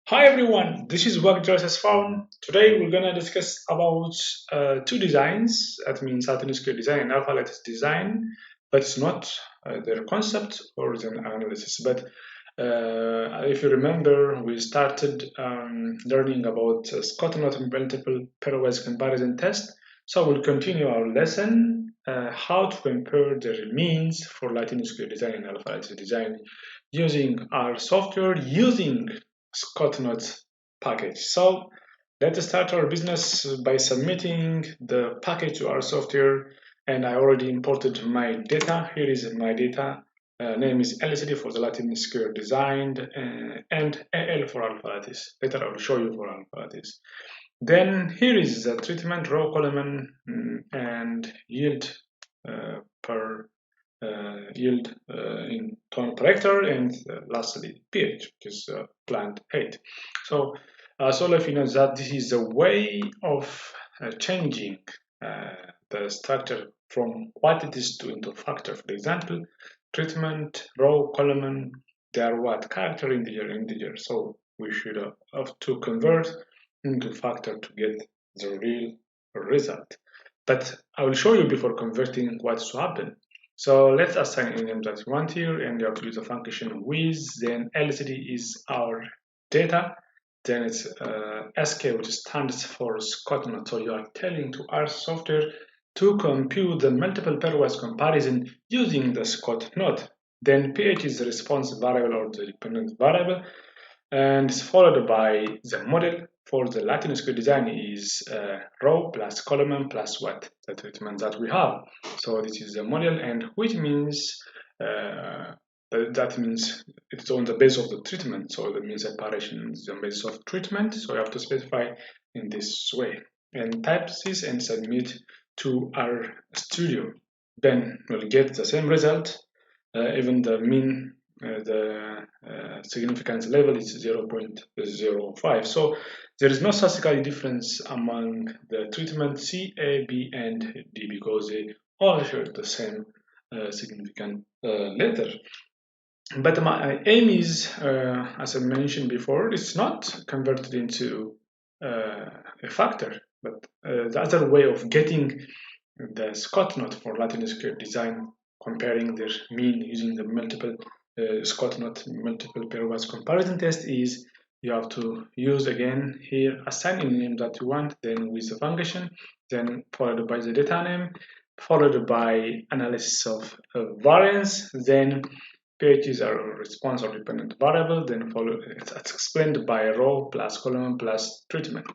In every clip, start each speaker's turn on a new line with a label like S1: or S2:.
S1: Hi everyone, this is Work Just Found. Today we're gonna discuss about two designs. That means Lattice design and alpha lattice design, but it's not their concept or their analysis. But if you remember, we started learning about Sckotknott multiple pairwise comparison test. So we'll continue our lesson how to compare the means for Lattice design and alpha lattice design using our software using Sckotknott package. So let's start our business by submitting the package to our software. And I already imported my data. Here is my data. Name is LCD for the Latin square designed and AL for alpha lattice. Later I will show you for alpha lattice. Then here is the treatment row column and yield per yield in ton per hectare, and lastly pH, which is plant height. So all of you know that this is a way of changing the structure from quantities to into factor. For example, treatment row column, they are what character integer. So we should have to convert into factor to get the real result. But I will show you before converting what's to happen. So let's assign any name that you want here, and you have to use a function with, then LCD is our data, then it's SK, which stands for Sckotknott. So you are telling to our software to compute the multiple pairwise comparison using the Sckotknott. Then pH is the response variable or the dependent variable, and it's followed by the model for the Latin square design is row plus column plus what the treatment that we have. So this is the model, and which means that means it's on the base of the treatment. So that means separation is on the base of treatment. So you have to specify in this way and type this and submit to our studio. Then we'll get the same result, even the mean the significance level is 0.05. So there is no statistical difference among the treatment C, A, B, and D because they all share the same significant letter. But my aim is, as I mentioned before, it's not converted into a factor, but the other way of getting the Sckotknott for Latin square design, comparing their mean using the multiple Sckotknott multiple pairwise comparison test is you have to use again here assign any name that you want, then with the function, then followed by the data name, followed by analysis of variance, then pages are response or dependent variable, then follow it's explained by row plus column plus treatment.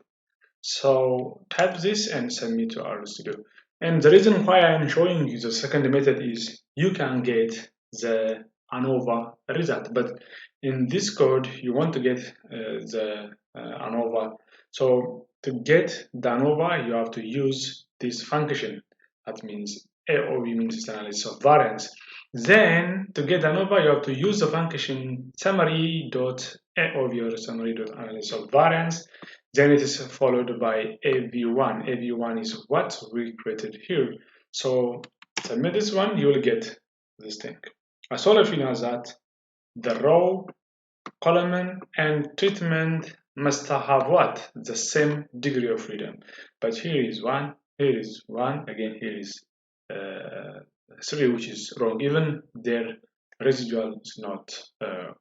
S1: So type this and submit to our studio. And the reason why I'm showing you the second method is you can get the ANOVA result, but in this code you want to get the ANOVA. So to get the ANOVA you have to use this function. That means AOV means analysis of variance. Then to get ANOVA you have to use the function summary.AOV or summary.analysis of variance. Then it is followed by AV1. AV1 is what we created here. So submit this one, you will get this thing. As all of you know that the row, column, and treatment must have what? The same degree of freedom. But here is one, again here is 3, which is wrong. Even their residual is not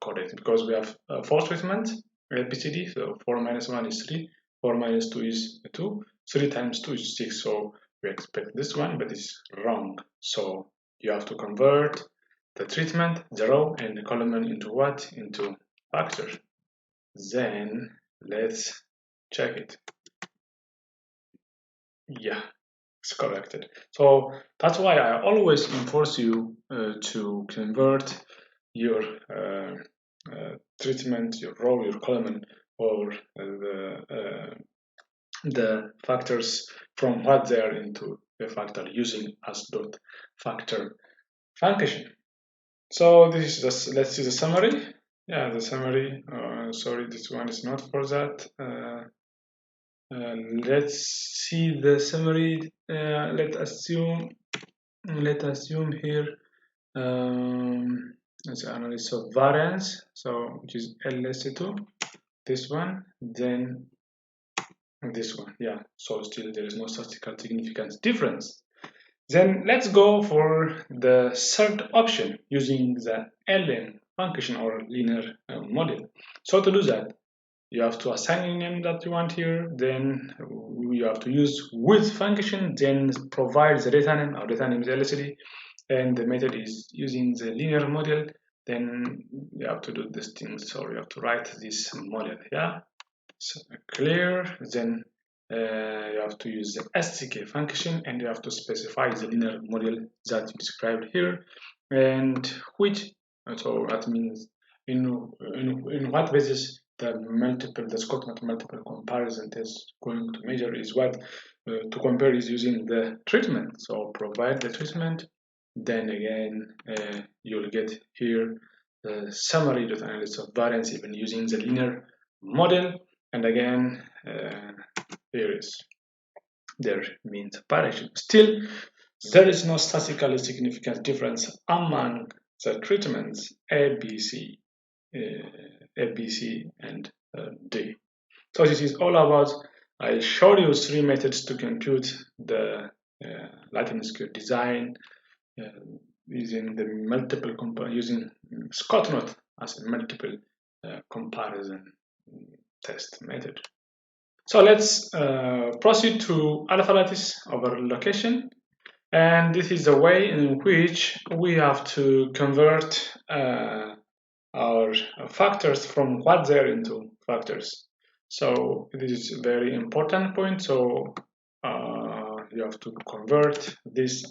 S1: correct because we have 4 treatment LPCD, so 4 minus 1 is 3, 4 minus 2 is 2, 3 times 2 is 6, so we expect this one, but it's wrong. So you have to convert the treatment, the row, and the column into what? Into factor. Then let's check it. Yeah, it's corrected. So that's why I always enforce you to convert your treatment, your row, your column, or the factors from what they are into a factor using as dot factor function. So this is just, let's see the summary. Yeah, the summary. Sorry, this one is not for that. Let's see the summary. Let assume here as analysis of variance, so which is LS2. this one, then this one. Yeah, so still there is no statistical significance difference. Then let's go for the third option using the LN function or linear model. So to do that, you have to assign a name that you want here, then you have to use with function, then provide the data name. Our data name is LCD, and the method is using the linear model. Then you have to do this thing, so you have to write this model. Yeah, so clear. Then you have to use the SCK function, and you have to specify the linear model that you described here, and which, so that means in what basis the Sckotknott multiple comparison test going to measure is what to compare is using the treatment. So provide the treatment, then again you'll get here the summary data analysis of variance even using the linear model, and again here is their mean separation. Still, there is no statistically significant difference among the treatments A, B, C, and D. So this is all about. I showed you three methods to compute the Lattice design using the multiple using Sckotknott as a multiple comparison test method. So let's proceed to alpha lattice over location, and this is the way in which we have to convert our factors from what they're into factors. So this is a very important point. So you have to convert these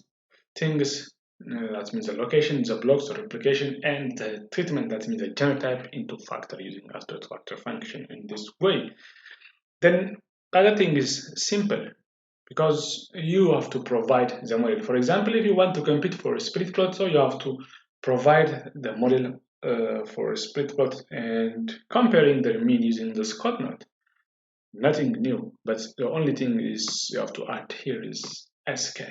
S1: things, that means the location, the blocks, the replication, and the treatment, that means the genotype, into factor using abstract factor function in this way. Then the other thing is simple, because you have to provide the model. For example, if you want to compete for a split plot, so you have to provide the model for a split plot and comparing the mean using the Sckotknott. Nothing new, but the only thing is you have to add here is SK.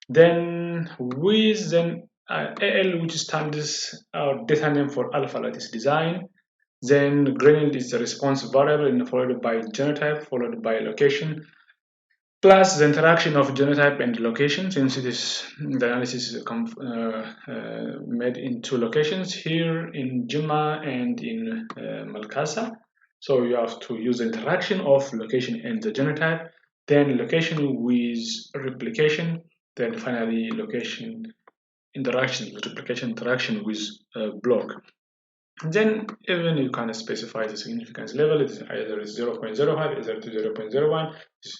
S1: Then with then AL, which stands our data name for alpha lattice design. Then gradient is the response variable and followed by genotype, followed by location, plus the interaction of genotype and location, since it is the analysis is made in two locations, here in Juma and in Malkasa. So you have to use the interaction of location and the genotype, then location with replication, then finally location interaction with replication interaction with block. Then even you can specify the significance level. It's either 0.05, either to 0.01. It's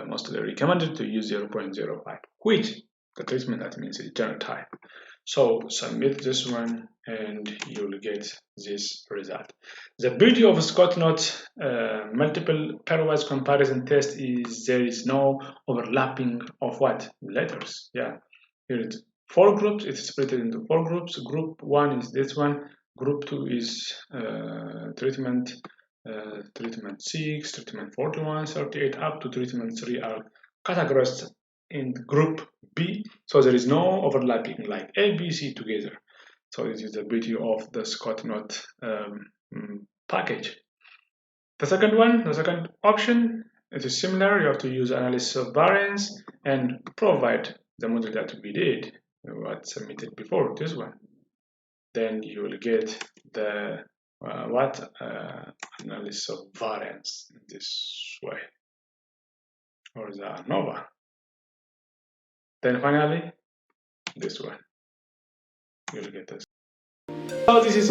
S1: mostly recommended to use 0.05, which the treatment that means is genotype. So submit this one and you'll get this result. The beauty of Sckotknott multiple pairwise comparison test is there is no overlapping of what? Letters. Yeah. Here it's 4 groups. It's split into 4 groups. Group 1 is this one. Group 2 is treatment 6, treatment 41, 38, up to treatment 3 are categorized in group B. So there is no overlapping like A, B, C together. So this is the beauty of the Sckotknott package. The second option, it is similar. You have to use analysis of variance and provide the model that we did, what submitted before, this one. Then you will get the analysis of variance in this way, or the ANOVA. Then finally, this one, you'll get this. So this is